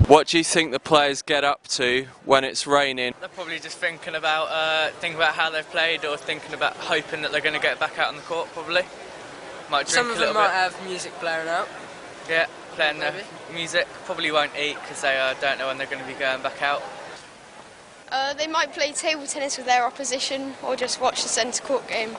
What do you think the players get up to when it's raining? They're probably just thinking about how they've played, or thinking about hoping that they're going to get back out on the court. Probably. Might drink Some of a little them might bit. have music blaring out. Yeah, playing the music. Probably won't eat because they don't know when they're going to be going back out. They might play table tennis with their opposition or just watch the centre court game.